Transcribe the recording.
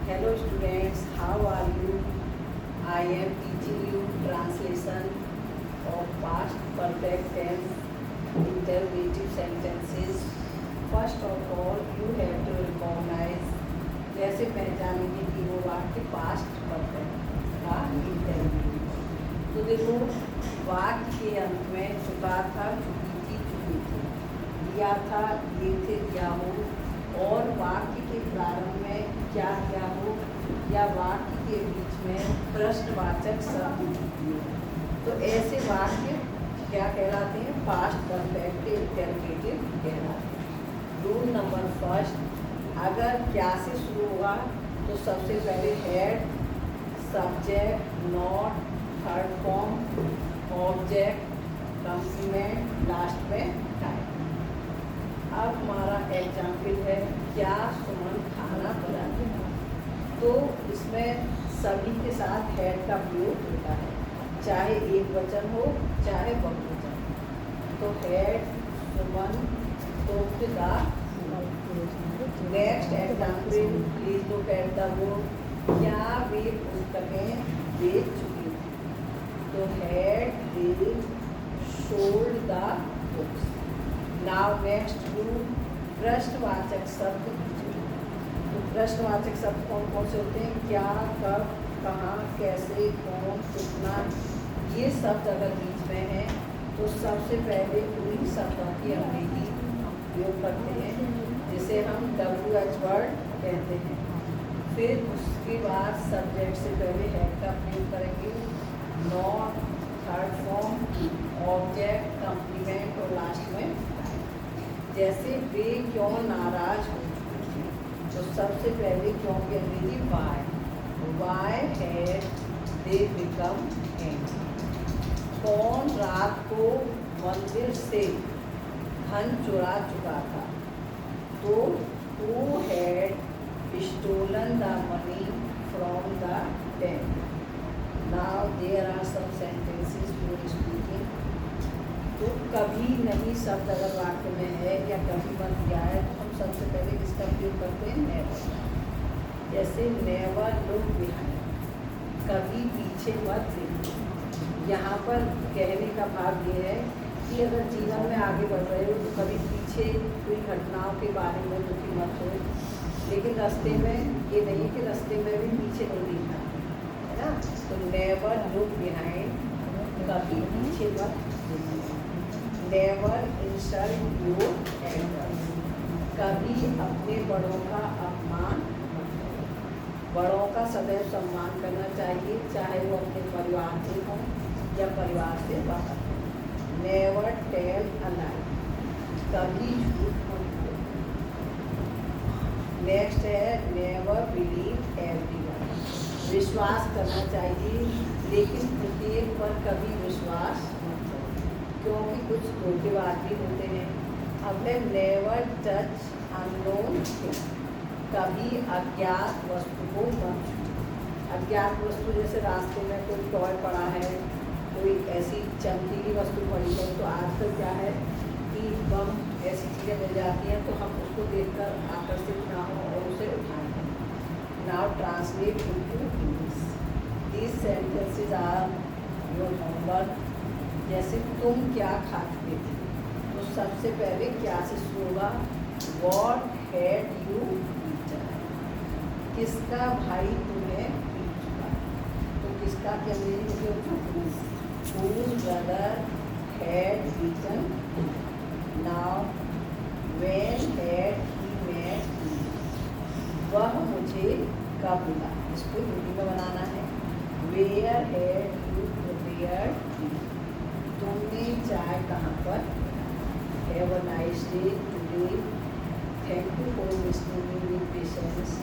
Hello students, how are you? I am teaching you translation of past perfect tense interrogative sentences. First of all, you have to recognize जैसे पहचानेंगे कि वो वाक्य past perfect था interrogative। तो देखो वाक्य के अंत में चुका था, चुकी थी, चुके थे, दिया था, ये थे, दिया हो, और वाक्य के प्रारंभ में क्या क्या हो या वाक्य के बीच में प्रश्नवाचक शब्द दिए। तो ऐसे वाक्य क्या कहलाते हैं? पास्ट परफेक्ट इंटरोगेटिव कहलाते हैं। रूल नंबर फर्स्ट, अगर क्या से शुरू होगा तो सबसे पहले head, subject, not, third form, object, complement, last में टाइम। अब हमारा एग्जाम्पल है क्या सुमन खाना बनाते हैं। तो इसमें सभी के साथ हेड का प्रयोग होता है, चाहे एक वचन हो चाहे बहुवचन। तो हेड, सुमन, तो the. Next example, please look at the book. क्या वे पुस्तकें बेच चुकी थी? तो head they sold the books. Now next rule, प्रश्नवाचक शब्द। तो प्रश्नवाचक शब्द कौन कौन से होते हैं? क्या, कब, कहाँ, कैसे, कौन, कितना। ये शब्द अगर बीच में है तो सबसे पहले उन्हीं शब्दों की अंग्रेजी उपयोग करते हैं जिसे हम WH वर्ड कहते हैं। फिर उसके बाद सब्जेक्ट से पहले हेड का प्रयोग करेंगे, not, third form, object, complement और लास्ट में। जैसे वे क्यों नाराज हो चुके थे, तो सबसे पहले क्यों की अंग्रेजी why had they become angry. कौन रात को मंदिर से धन चुरा चुका था? तो who had stolen the money from the tent. Now there are some sentences for speaking. तो कभी नहीं शब्द अगर वाक्य में है या कभी बन गया है तो हम सबसे पहले किसका प्रयोग करते हैं? नेवर। जैसे नेवर लुक बिहाइंड, कभी पीछे मत देखो। यहाँ पर कहने का भाव ये है कि अगर जीवन में आगे बढ़ रहे हो तो कभी पीछे कोई घटनाओं के बारे में दुखी मत हो, लेकिन रास्ते में ये नहीं कि रास्ते में भी पीछे नहीं देखना है ना। तो नेवर लुक बिहाइंड, कभी पीछे मत देखो। नेवर इंसल्ट योर एल्डर्स, कभी अपने बड़ों का अपमान मत करो। बड़ों का सदैव सम्मान करना चाहिए, चाहे वो अपने परिवार से हों या परिवार से बाहर। नेवर टेल अ लाई, कभी झूठ मत बोलो। नेक्स्ट है नेवर बिलीव एवरीवन, विश्वास करना चाहिए लेकिन प्रत्येक पर कभी विश्वास मत करो, क्योंकि कुछ धोखेबाज भी होते हैं। अब है नेवर टच अननोन थिंग, कभी अज्ञात वस्तु को मत छूओ। अज्ञात वस्तु जैसे रास्ते में कोई टॉय पड़ा है, कोई ऐसी चमकीली वस्तु पड़ी है, तो आजकल क्या है कि बम ऐसी चीज़ें मिल जाती हैं तो हम उसको देखकर आकर्षित ना हो और उसे उठाएं। Now translate into English. These sentences are your homework. जैसे तुम क्या खा चुके थे, तो सबसे पहले क्या से शुरू होगा? वॉट हैड यू ईटन, किसका भाई तुम्हें पीट चुका। तो किसका के अंग्रेजी में होगा? whose brother had eaten। now when had he met me, वह मुझे कब मिला। इसको हिंदी में बनाना है, where had you prepared tea, तुमने चाय कहाँ पर। Have a nice day today, thank you for listening with patience.